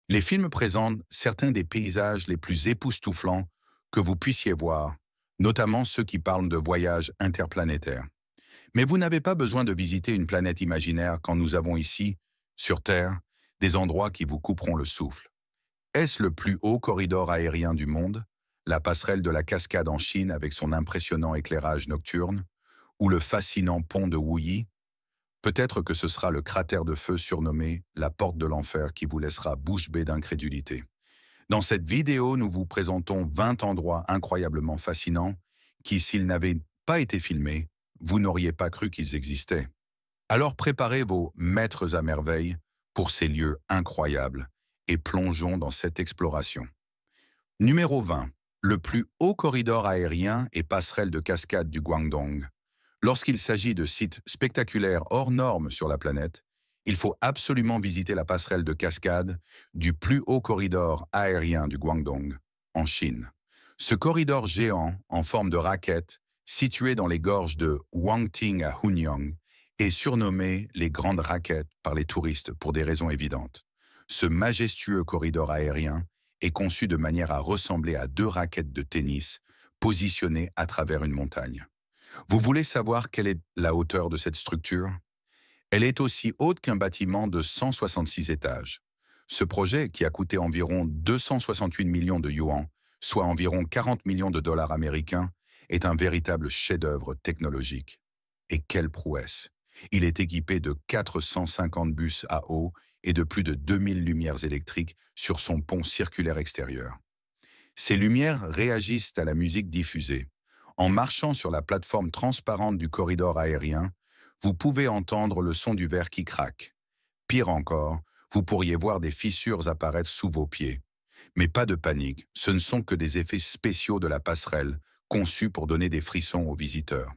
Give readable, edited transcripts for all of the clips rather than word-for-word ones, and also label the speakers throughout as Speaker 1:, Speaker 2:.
Speaker 1: Les films présentent certains des paysages les plus époustouflants que vous puissiez voir, notamment ceux qui parlent de voyages interplanétaires. Mais vous n'avez pas besoin de visiter une planète imaginaire quand nous avons ici, sur Terre, des endroits qui vous couperont le souffle. Est-ce le plus haut corridor aérien du monde, la passerelle de la Cascade en Chine avec son impressionnant éclairage nocturne, ou le fascinant pont de Wuyi? Peut-être que ce sera le cratère de feu surnommé la porte de l'enfer qui vous laissera bouche bée d'incrédulité. Dans cette vidéo, nous vous présentons 20 endroits incroyablement fascinants qui, s'ils n'avaient pas été filmés, vous n'auriez pas cru qu'ils existaient. Alors préparez vos maîtres à merveille pour ces lieux incroyables et plongeons dans cette exploration. Numéro 20. Le plus haut corridor aérien et passerelle de cascade du Guangdong. Lorsqu'il s'agit de sites spectaculaires hors normes sur la planète, il faut absolument visiter la passerelle de cascade du plus haut corridor aérien du Guangdong, en Chine. Ce corridor géant, en forme de raquette, situé dans les gorges de Huangting à Hunyang, est surnommé les grandes raquettes par les touristes pour des raisons évidentes. Ce majestueux corridor aérien est conçu de manière à ressembler à deux raquettes de tennis positionnées à travers une montagne. Vous voulez savoir quelle est la hauteur de cette structure? Elle est aussi haute qu'un bâtiment de 166 étages. Ce projet, qui a coûté environ 268 millions de yuan, soit environ 40 millions de dollars américains, est un véritable chef-d'œuvre technologique. Et quelle prouesse! Il est équipé de 450 bus à eau et de plus de 2000 lumières électriques sur son pont circulaire extérieur. Ces lumières réagissent à la musique diffusée. En marchant sur la plateforme transparente du corridor aérien, vous pouvez entendre le son du verre qui craque. Pire encore, vous pourriez voir des fissures apparaître sous vos pieds. Mais pas de panique, ce ne sont que des effets spéciaux de la passerelle, conçus pour donner des frissons aux visiteurs.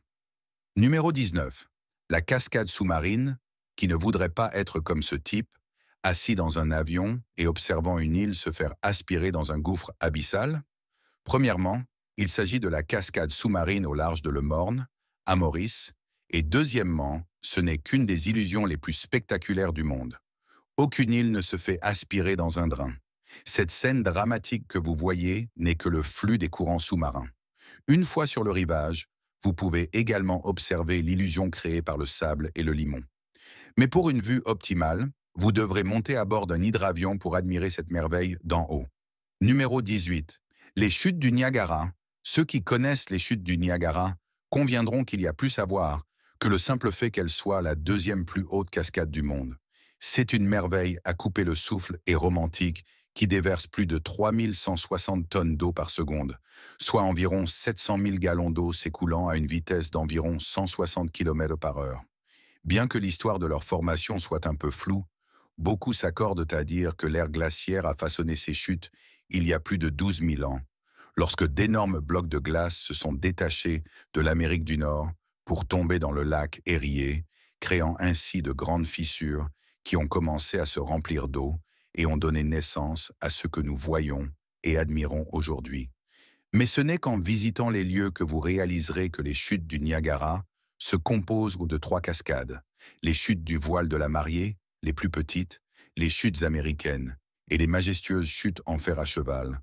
Speaker 1: Numéro 19. La cascade sous-marine, qui ne voudrait pas être comme ce type, assis dans un avion et observant une île se faire aspirer dans un gouffre abyssal. Premièrement, il s'agit de la cascade sous-marine au large de Le Morne, à Maurice, et deuxièmement, ce n'est qu'une des illusions les plus spectaculaires du monde. Aucune île ne se fait aspirer dans un drain. Cette scène dramatique que vous voyez n'est que le flux des courants sous-marins. Une fois sur le rivage, vous pouvez également observer l'illusion créée par le sable et le limon. Mais pour une vue optimale, vous devrez monter à bord d'un hydravion pour admirer cette merveille d'en haut. Numéro 18. Les chutes du Niagara. Ceux qui connaissent les chutes du Niagara conviendront qu'il y a plus à voir que le simple fait qu'elle soit la deuxième plus haute cascade du monde. C'est une merveille à couper le souffle et romantique qui déverse plus de 3160 tonnes d'eau par seconde, soit environ 700 000 gallons d'eau s'écoulant à une vitesse d'environ 160 km par heure. Bien que l'histoire de leur formation soit un peu floue, beaucoup s'accordent à dire que l'ère glaciaire a façonné ces chutes il y a plus de 12 000 ans, lorsque d'énormes blocs de glace se sont détachés de l'Amérique du Nord pour tomber dans le lac Erie, créant ainsi de grandes fissures qui ont commencé à se remplir d'eau et ont donné naissance à ce que nous voyons et admirons aujourd'hui. Mais ce n'est qu'en visitant les lieux que vous réaliserez que les chutes du Niagara se composent de trois cascades: les chutes du Voile de la Mariée, les plus petites, les chutes américaines et les majestueuses chutes en fer à cheval,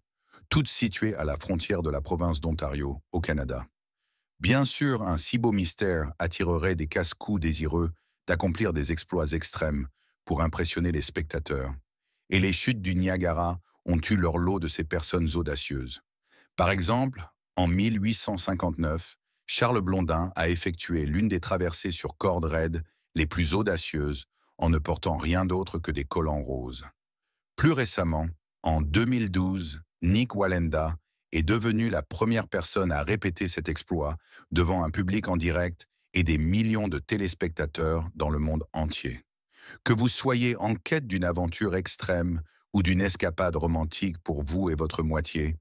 Speaker 1: toutes situées à la frontière de la province d'Ontario, au Canada. Bien sûr, un si beau mystère attirerait des casse-cou désireux d'accomplir des exploits extrêmes pour impressionner les spectateurs. Et les chutes du Niagara ont eu leur lot de ces personnes audacieuses. Par exemple, en 1859, Charles Blondin a effectué l'une des traversées sur corde raide les plus audacieuses en ne portant rien d'autre que des collants roses. Plus récemment, en 2012, Nick Wallenda est devenu la première personne à répéter cet exploit devant un public en direct et des millions de téléspectateurs dans le monde entier. Que vous soyez en quête d'une aventure extrême ou d'une escapade romantique pour vous et votre moitié,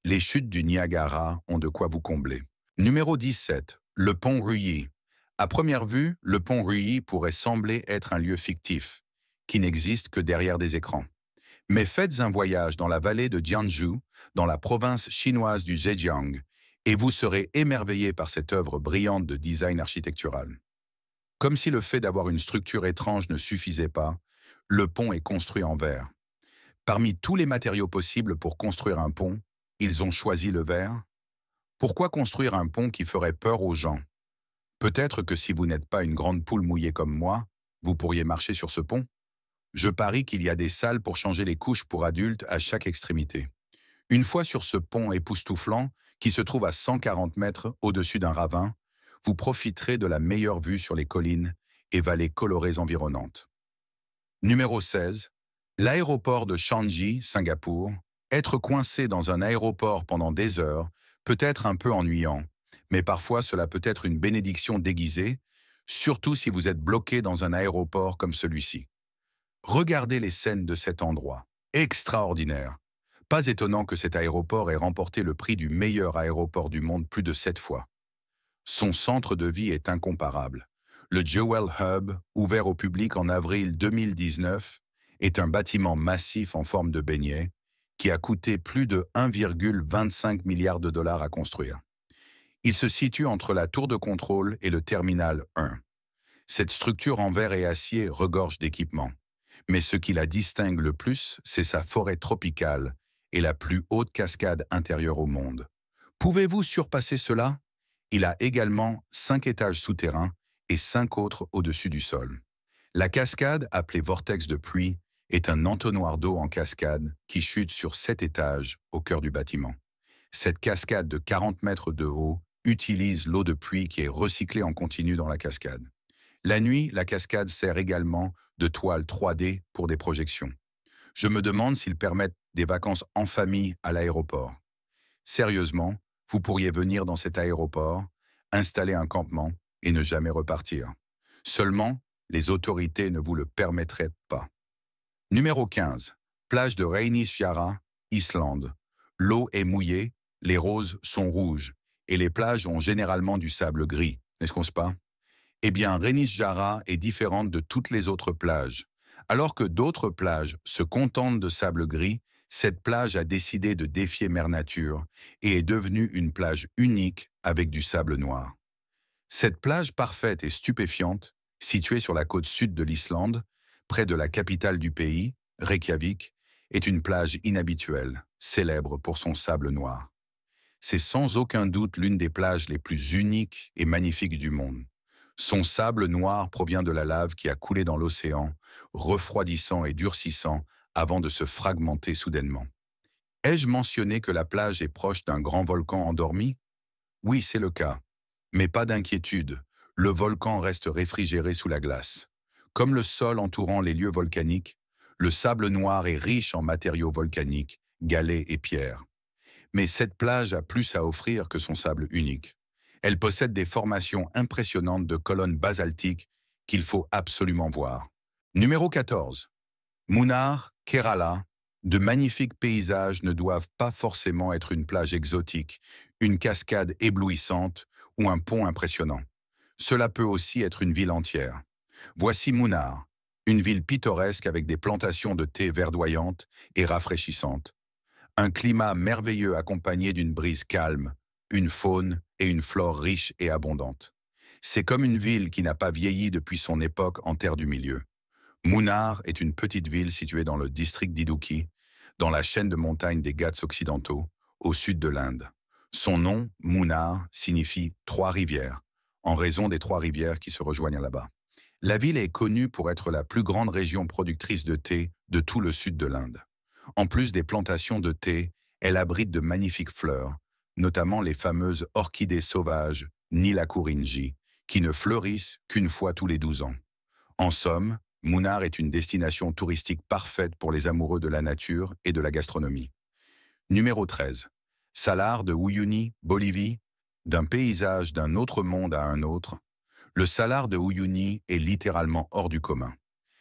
Speaker 1: les chutes du Niagara ont de quoi vous combler. Numéro 17. Le pont Ruyi. À première vue, le pont Ruyi pourrait sembler être un lieu fictif, qui n'existe que derrière des écrans. Mais faites un voyage dans la vallée de Jiangsu, dans la province chinoise du Zhejiang, et vous serez émerveillé par cette œuvre brillante de design architectural. Comme si le fait d'avoir une structure étrange ne suffisait pas, le pont est construit en verre. Parmi tous les matériaux possibles pour construire un pont, ils ont choisi le verre. Pourquoi construire un pont qui ferait peur aux gens? Peut-être que si vous n'êtes pas une grande poule mouillée comme moi, vous pourriez marcher sur ce pont. Je parie qu'il y a des salles pour changer les couches pour adultes à chaque extrémité. Une fois sur ce pont époustouflant, qui se trouve à 140 mètres au-dessus d'un ravin, vous profiterez de la meilleure vue sur les collines et vallées colorées environnantes. Numéro 16. L'aéroport de Changi, Singapour. Être coincé dans un aéroport pendant des heures peut être un peu ennuyant, mais parfois cela peut être une bénédiction déguisée, surtout si vous êtes bloqué dans un aéroport comme celui-ci. Regardez les scènes de cet endroit. Extraordinaire. Pas étonnant que cet aéroport ait remporté le prix du meilleur aéroport du monde plus de 7 fois. Son centre de vie est incomparable. Le Jewel Hub, ouvert au public en avril 2019, est un bâtiment massif en forme de beignet qui a coûté plus de 1,25 milliard de dollars à construire. Il se situe entre la tour de contrôle et le terminal 1. Cette structure en verre et acier regorge d'équipements. Mais ce qui la distingue le plus, c'est sa forêt tropicale et la plus haute cascade intérieure au monde. Pouvez-vous surpasser cela? Il a également 5 étages souterrains et 5 autres au-dessus du sol. La cascade, appelée vortex de pluie, est un entonnoir d'eau en cascade qui chute sur 7 étages au cœur du bâtiment. Cette cascade de 40 mètres de haut utilise l'eau de pluie qui est recyclée en continu dans la cascade. La nuit, la cascade sert également de toile 3D pour des projections. Je me demande s'ils permettent des vacances en famille à l'aéroport. Sérieusement, vous pourriez venir dans cet aéroport, installer un campement et ne jamais repartir. Seulement, les autorités ne vous le permettraient pas. Numéro 15. Plage de Reynisfjara, Islande. L'eau est mouillée, les roses sont rouges et les plages ont généralement du sable gris, n'est-ce pas? Eh bien, Reynisfjara est différente de toutes les autres plages. Alors que d'autres plages se contentent de sable gris, cette plage a décidé de défier Mère Nature et est devenue une plage unique avec du sable noir. Cette plage parfaite et stupéfiante, située sur la côte sud de l'Islande, près de la capitale du pays, Reykjavik, est une plage inhabituelle, célèbre pour son sable noir. C'est sans aucun doute l'une des plages les plus uniques et magnifiques du monde. Son sable noir provient de la lave qui a coulé dans l'océan, refroidissant et durcissant avant de se fragmenter soudainement. Ai-je mentionné que la plage est proche d'un grand volcan endormi? Oui, c'est le cas. Mais pas d'inquiétude, le volcan reste réfrigéré sous la glace. Comme le sol entourant les lieux volcaniques, le sable noir est riche en matériaux volcaniques, galets et pierres. Mais cette plage a plus à offrir que son sable unique. Elle possède des formations impressionnantes de colonnes basaltiques qu'il faut absolument voir. Numéro 14. Munnar, Kerala. De magnifiques paysages ne doivent pas forcément être une plage exotique, une cascade éblouissante ou un pont impressionnant. Cela peut aussi être une ville entière. Voici Munnar, une ville pittoresque avec des plantations de thé verdoyantes et rafraîchissantes. Un climat merveilleux accompagné d'une brise calme, une faune et une flore riches et abondantes. C'est comme une ville qui n'a pas vieilli depuis son époque en terre du milieu. Munnar est une petite ville située dans le district d'Idukki, dans la chaîne de montagnes des Ghats occidentaux, au sud de l'Inde. Son nom, Munnar, signifie « trois rivières », en raison des 3 rivières qui se rejoignent là-bas. La ville est connue pour être la plus grande région productrice de thé de tout le sud de l'Inde. En plus des plantations de thé, elle abrite de magnifiques fleurs, notamment les fameuses orchidées sauvages, Nilakurinji, qui ne fleurissent qu'une fois tous les 12 ans. En somme, Munnar est une destination touristique parfaite pour les amoureux de la nature et de la gastronomie. Numéro 13. Salar de Uyuni, Bolivie. D'un paysage d'un autre monde à un autre, le Salar de Uyuni est littéralement hors du commun.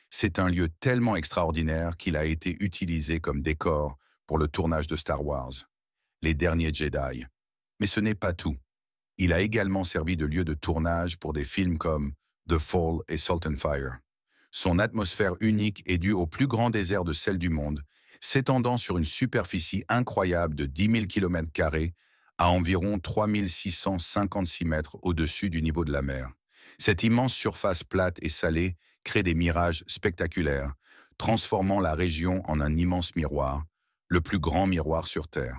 Speaker 1: C'est un lieu tellement extraordinaire qu'il a été utilisé comme décor pour le tournage de Star Wars, Les Derniers Jedi. Mais ce n'est pas tout. Il a également servi de lieu de tournage pour des films comme The Fall et Salt and Fire. Son atmosphère unique est due au plus grand désert de sel du monde, s'étendant sur une superficie incroyable de 10 000 km² à environ 3 656 mètres au-dessus du niveau de la mer. Cette immense surface plate et salée crée des mirages spectaculaires, transformant la région en un immense miroir, le plus grand miroir sur Terre.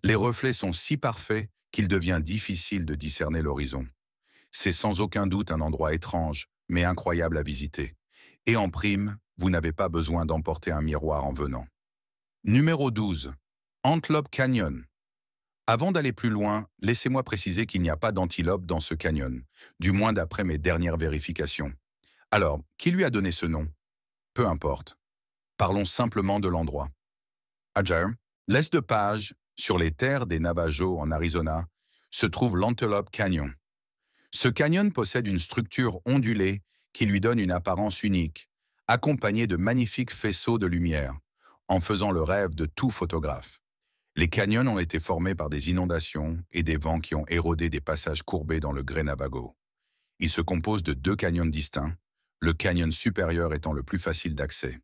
Speaker 1: Les reflets sont si parfaits qu'il devient difficile de discerner l'horizon. C'est sans aucun doute un endroit étrange, mais incroyable à visiter. Et en prime, vous n'avez pas besoin d'emporter un miroir en venant. Numéro 12. Antelope Canyon. Avant d'aller plus loin, laissez-moi préciser qu'il n'y a pas d'antilope dans ce canyon, du moins d'après mes dernières vérifications. Alors, qui lui a donné ce nom? Peu importe. Parlons simplement de l'endroit. À l'est de Page, sur les terres des Navajos en Arizona, se trouve l'Antelope Canyon. Ce canyon possède une structure ondulée qui lui donne une apparence unique, accompagnée de magnifiques faisceaux de lumière, en faisant le rêve de tout photographe. Les canyons ont été formés par des inondations et des vents qui ont érodé des passages courbés dans le grès Navajo. Ils se composent de 2 canyons distincts, le canyon supérieur étant le plus facile d'accès.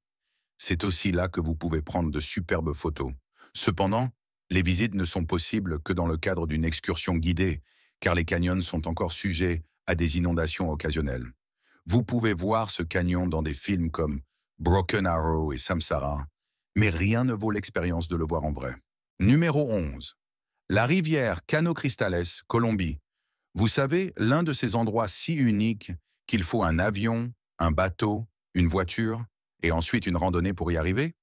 Speaker 1: C'est aussi là que vous pouvez prendre de superbes photos. Cependant, les visites ne sont possibles que dans le cadre d'une excursion guidée, car les canyons sont encore sujets à des inondations occasionnelles. Vous pouvez voir ce canyon dans des films comme Broken Arrow et Samsara, mais rien ne vaut l'expérience de le voir en vrai. Numéro 11. La rivière Cano Cristales, Colombie. Vous savez, l'un de ces endroits si uniques qu'il faut un avion, un bateau, une voiture et ensuite une randonnée pour y arriver?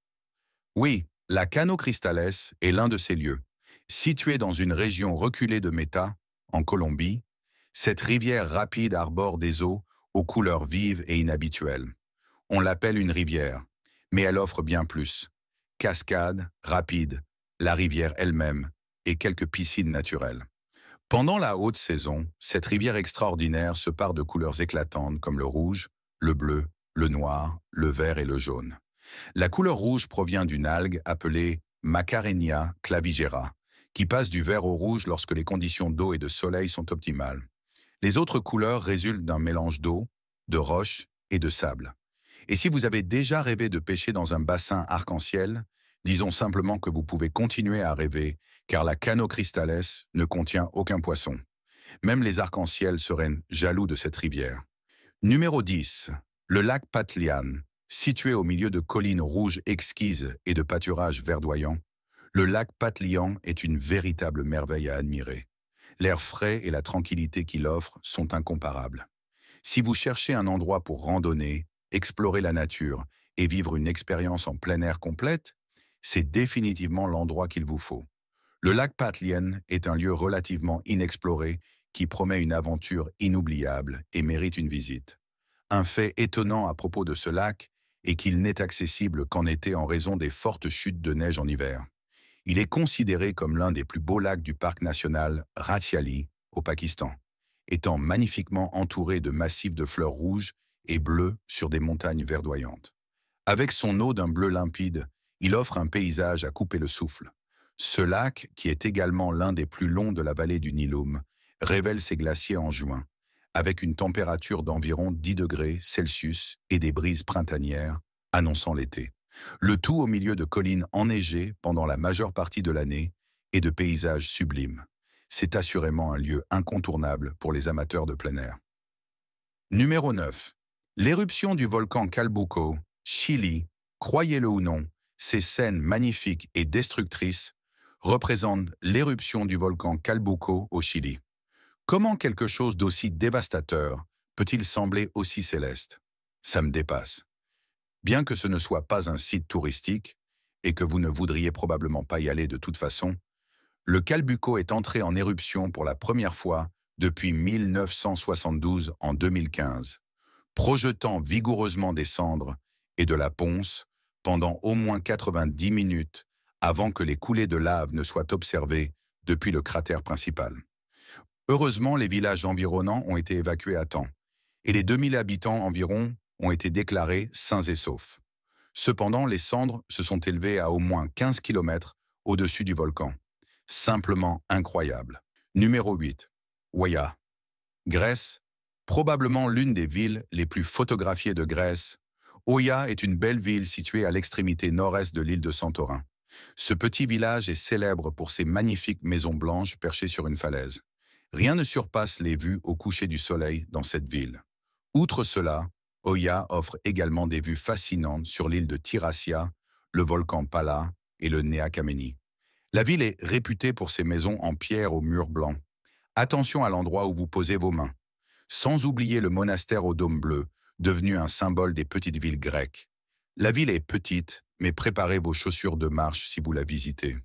Speaker 1: Oui, la Cano Cristales est l'un de ces lieux. Située dans une région reculée de Meta, en Colombie, cette rivière rapide arbore des eaux aux couleurs vives et inhabituelles. On l'appelle une rivière, mais elle offre bien plus. Cascades, rapides, la rivière elle-même et quelques piscines naturelles. Pendant la haute saison, cette rivière extraordinaire se pare de couleurs éclatantes comme le rouge, le bleu, le noir, le vert et le jaune. La couleur rouge provient d'une algue appelée Macarenia clavigera, qui passe du vert au rouge lorsque les conditions d'eau et de soleil sont optimales. Les autres couleurs résultent d'un mélange d'eau, de roches et de sable. Et si vous avez déjà rêvé de pêcher dans un bassin arc-en-ciel, disons simplement que vous pouvez continuer à rêver, car la Cano Cristales ne contient aucun poisson. Même les arcs-en-ciel seraient jaloux de cette rivière. Numéro 10. Le lac Patlian. Situé au milieu de collines rouges exquises et de pâturages verdoyants, le lac Patlian est une véritable merveille à admirer. L'air frais et la tranquillité qu'il offre sont incomparables. Si vous cherchez un endroit pour randonner, explorer la nature et vivre une expérience en plein air complète, c'est définitivement l'endroit qu'il vous faut. Le lac Patlian est un lieu relativement inexploré qui promet une aventure inoubliable et mérite une visite. Un fait étonnant à propos de ce lac est qu'il n'est accessible qu'en été en raison des fortes chutes de neige en hiver. Il est considéré comme l'un des plus beaux lacs du parc national Rathiali, au Pakistan, étant magnifiquement entouré de massifs de fleurs rouges et bleues sur des montagnes verdoyantes. Avec son eau d'un bleu limpide, il offre un paysage à couper le souffle. Ce lac, qui est également l'un des plus longs de la vallée du Niloum, révèle ses glaciers en juin, avec une température d'environ 10 degrés Celsius et des brises printanières, annonçant l'été. Le tout au milieu de collines enneigées pendant la majeure partie de l'année et de paysages sublimes. C'est assurément un lieu incontournable pour les amateurs de plein air. Numéro 9. L'éruption du volcan Calbuco, Chili, croyez-le ou non, ces scènes magnifiques et destructrices représentent l'éruption du volcan Calbuco au Chili. Comment quelque chose d'aussi dévastateur peut-il sembler aussi céleste? Ça me dépasse. Bien que ce ne soit pas un site touristique, et que vous ne voudriez probablement pas y aller de toute façon, le Calbuco est entré en éruption pour la première fois depuis 1972 en 2015, projetant vigoureusement des cendres et de la ponce pendant au moins 90 minutes avant que les coulées de lave ne soient observées depuis le cratère principal. Heureusement, les villages environnants ont été évacués à temps, et les 2000 habitants environ ont été déclarés sains et saufs. Cependant, les cendres se sont élevées à au moins 15 km au-dessus du volcan. Simplement incroyable. Numéro 8. Oia. Grèce, probablement l'une des villes les plus photographiées de Grèce, Oia est une belle ville située à l'extrémité nord-est de l'île de Santorin. Ce petit village est célèbre pour ses magnifiques maisons blanches perchées sur une falaise. Rien ne surpasse les vues au coucher du soleil dans cette ville. Outre cela, Oya offre également des vues fascinantes sur l'île de Tirassia, le volcan Pala et le Nea Kameni. La ville est réputée pour ses maisons en pierre aux murs blancs. Attention à l'endroit où vous posez vos mains. Sans oublier le monastère au dôme bleu, devenu un symbole des petites villes grecques. La ville est petite, mais préparez vos chaussures de marche si vous la visitez.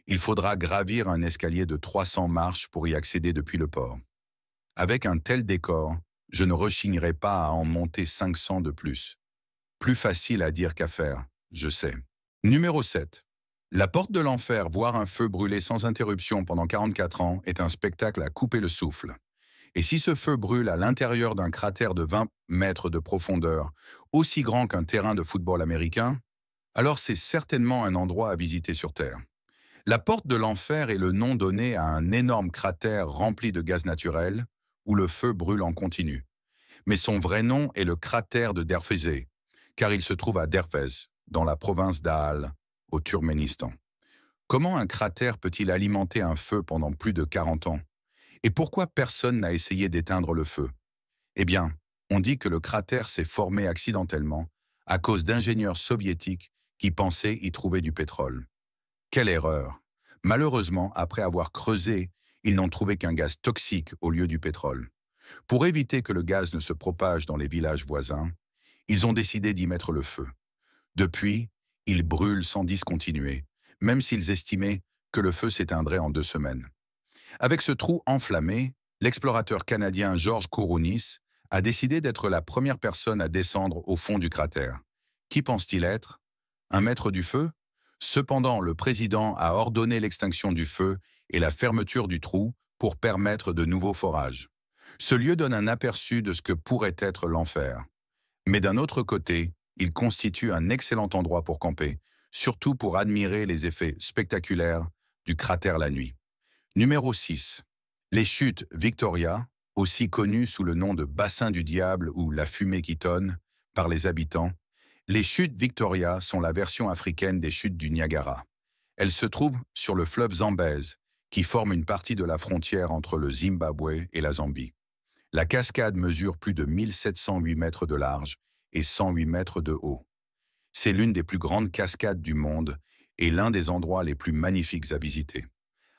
Speaker 1: Il faudra gravir un escalier de 300 marches pour y accéder depuis le port. Avec un tel décor, je ne rechignerai pas à en monter 500 de plus. Plus facile à dire qu'à faire, je sais. Numéro 7. La porte de l'enfer, voir un feu brûler sans interruption pendant 44 ans, est un spectacle à couper le souffle. Et si ce feu brûle à l'intérieur d'un cratère de 20 mètres de profondeur, aussi grand qu'un terrain de football américain, alors c'est certainement un endroit à visiter sur Terre. La porte de l'enfer est le nom donné à un énorme cratère rempli de gaz naturel, où le feu brûle en continu. Mais son vrai nom est le cratère de Derfezé, car il se trouve à Dervez, dans la province d'Aal, au Turkménistan. Comment un cratère peut-il alimenter un feu pendant plus de 40 ans? Et pourquoi personne n'a essayé d'éteindre le feu? Eh bien, on dit que le cratère s'est formé accidentellement à cause d'ingénieurs soviétiques qui pensaient y trouver du pétrole. Quelle erreur! Malheureusement, après avoir creusé, ils n'ont trouvé qu'un gaz toxique au lieu du pétrole. Pour éviter que le gaz ne se propage dans les villages voisins, ils ont décidé d'y mettre le feu. Depuis, il brûle sans discontinuer, même s'ils estimaient que le feu s'éteindrait en 2 semaines. Avec ce trou enflammé, l'explorateur canadien George Kourounis a décidé d'être la première personne à descendre au fond du cratère. Qui pense-t-il être? Un maître du feu? Cependant, le président a ordonné l'extinction du feu et la fermeture du trou pour permettre de nouveaux forages. Ce lieu donne un aperçu de ce que pourrait être l'enfer. Mais d'un autre côté, il constitue un excellent endroit pour camper, surtout pour admirer les effets spectaculaires du cratère la nuit. Numéro 6. Les chutes Victoria, aussi connues sous le nom de bassin du diable ou la fumée qui tonne par les habitants. Les chutes Victoria sont la version africaine des chutes du Niagara. Elles se trouvent sur le fleuve Zambèze, qui forme une partie de la frontière entre le Zimbabwe et la Zambie. La cascade mesure plus de 1708 mètres de large et 108 mètres de haut. C'est l'une des plus grandes cascades du monde et l'un des endroits les plus magnifiques à visiter.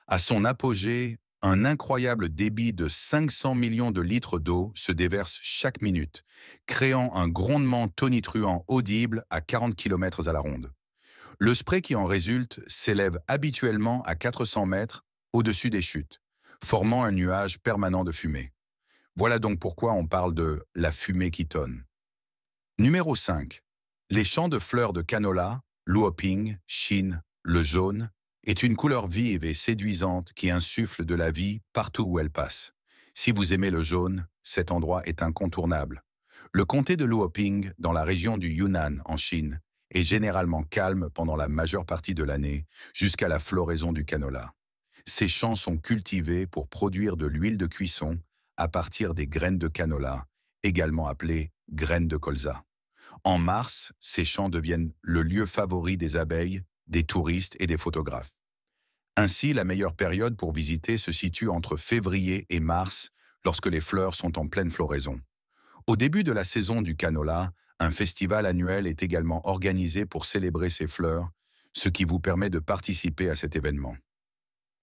Speaker 1: À son apogée, un incroyable débit de 500 millions de litres d'eau se déverse chaque minute, créant un grondement tonitruant audible à 40 km à la ronde. Le spray qui en résulte s'élève habituellement à 400 mètres au-dessus des chutes, formant un nuage permanent de fumée. Voilà donc pourquoi on parle de la fumée qui tonne. Numéro 5. Les champs de fleurs de canola, luoping, Chine, le jaune, est une couleur vive et séduisante qui insuffle de la vie partout où elle passe. Si vous aimez le jaune, cet endroit est incontournable. Le comté de Luoping, dans la région du Yunnan, en Chine, est généralement calme pendant la majeure partie de l'année, jusqu'à la floraison du canola. Ces champs sont cultivés pour produire de l'huile de cuisson à partir des graines de canola, également appelées graines de colza. En mars, ces champs deviennent le lieu favori des abeilles, des touristes et des photographes. Ainsi, la meilleure période pour visiter se situe entre février et mars, lorsque les fleurs sont en pleine floraison. Au début de la saison du canola, un festival annuel est également organisé pour célébrer ces fleurs, ce qui vous permet de participer à cet événement.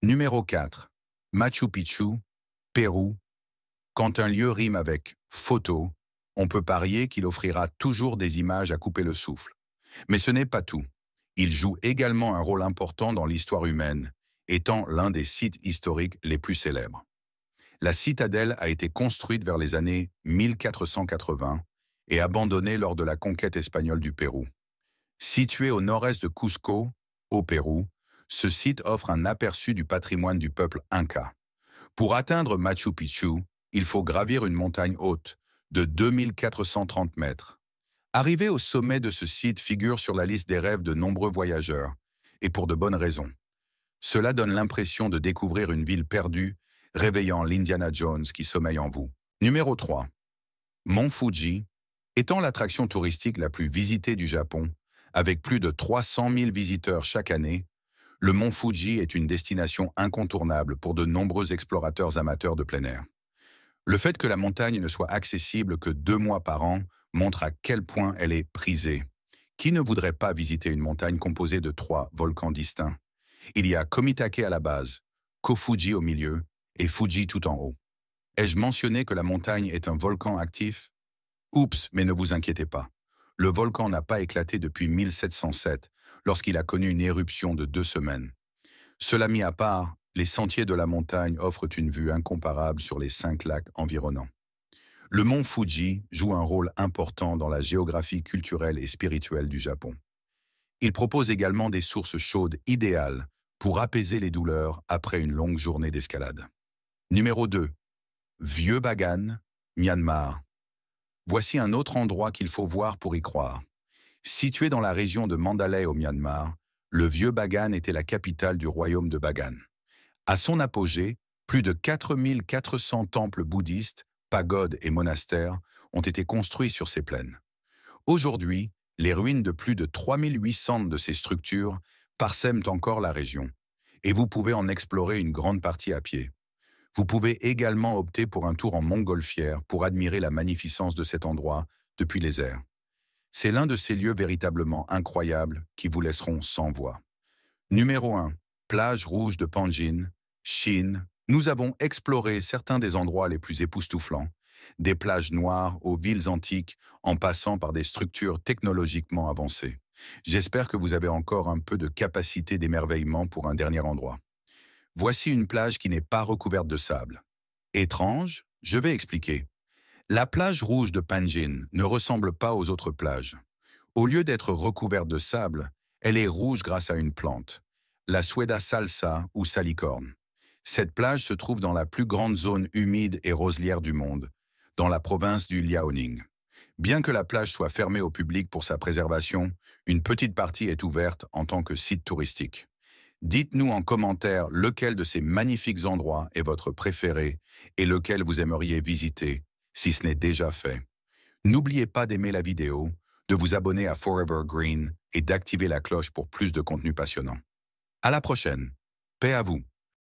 Speaker 1: Numéro 4. Machu Picchu, Pérou. Quand un lieu rime avec « photo », on peut parier qu'il offrira toujours des images à couper le souffle. Mais ce n'est pas tout. Il joue également un rôle important dans l'histoire humaine, étant l'un des sites historiques les plus célèbres. La citadelle a été construite vers les années 1480 et abandonnée lors de la conquête espagnole du Pérou. Situé au nord-est de Cusco, au Pérou, ce site offre un aperçu du patrimoine du peuple Inca. Pour atteindre Machu Picchu, il faut gravir une montagne haute de 2430 mètres. Arriver au sommet de ce site figure sur la liste des rêves de nombreux voyageurs, et pour de bonnes raisons. Cela donne l'impression de découvrir une ville perdue, réveillant l'Indiana Jones qui sommeille en vous. Numéro 3. Mont Fuji, étant l'attraction touristique la plus visitée du Japon, avec plus de 300 000 visiteurs chaque année, le mont Fuji est une destination incontournable pour de nombreux explorateurs amateurs de plein air. Le fait que la montagne ne soit accessible que 2 mois par an montre à quel point elle est prisée. Qui ne voudrait pas visiter une montagne composée de 3 volcans distincts? Il y a Komitake à la base, Kofuji au milieu et Fuji tout en haut. Ai-je mentionné que la montagne est un volcan actif? Oups, mais ne vous inquiétez pas. Le volcan n'a pas éclaté depuis 1707, lorsqu'il a connu une éruption de 2 semaines. Cela mis à part, les sentiers de la montagne offrent une vue incomparable sur les 5 lacs environnants. Le mont Fuji joue un rôle important dans la géographie culturelle et spirituelle du Japon. Il propose également des sources chaudes idéales pour apaiser les douleurs après une longue journée d'escalade. Numéro 2. Vieux Bagan, Myanmar. Voici un autre endroit qu'il faut voir pour y croire. Situé dans la région de Mandalay au Myanmar, le Vieux Bagan était la capitale du royaume de Bagan. À son apogée, plus de 4400 temples bouddhistes, pagodes et monastères ont été construits sur ces plaines. Aujourd'hui, les ruines de plus de 3800 de ces structures parsèment encore la région, et vous pouvez en explorer une grande partie à pied. Vous pouvez également opter pour un tour en montgolfière pour admirer la magnificence de cet endroit depuis les airs. C'est l'un de ces lieux véritablement incroyables qui vous laisseront sans voix. Numéro 1. Plage rouge de Panjin, Chine. Nous avons exploré certains des endroits les plus époustouflants, des plages noires aux villes antiques en passant par des structures technologiquement avancées. J'espère que vous avez encore un peu de capacité d'émerveillement pour un dernier endroit. Voici une plage qui n'est pas recouverte de sable. Étrange? Je vais expliquer. La plage rouge de Panjin ne ressemble pas aux autres plages. Au lieu d'être recouverte de sable, elle est rouge grâce à une plante, la Sueda salsa ou salicorne. Cette plage se trouve dans la plus grande zone humide et roselière du monde, dans la province du Liaoning. Bien que la plage soit fermée au public pour sa préservation, une petite partie est ouverte en tant que site touristique. Dites-nous en commentaire lequel de ces magnifiques endroits est votre préféré et lequel vous aimeriez visiter, si ce n'est déjà fait. N'oubliez pas d'aimer la vidéo, de vous abonner à Forever Green et d'activer la cloche pour plus de contenu passionnant. À la prochaine. Paix à vous.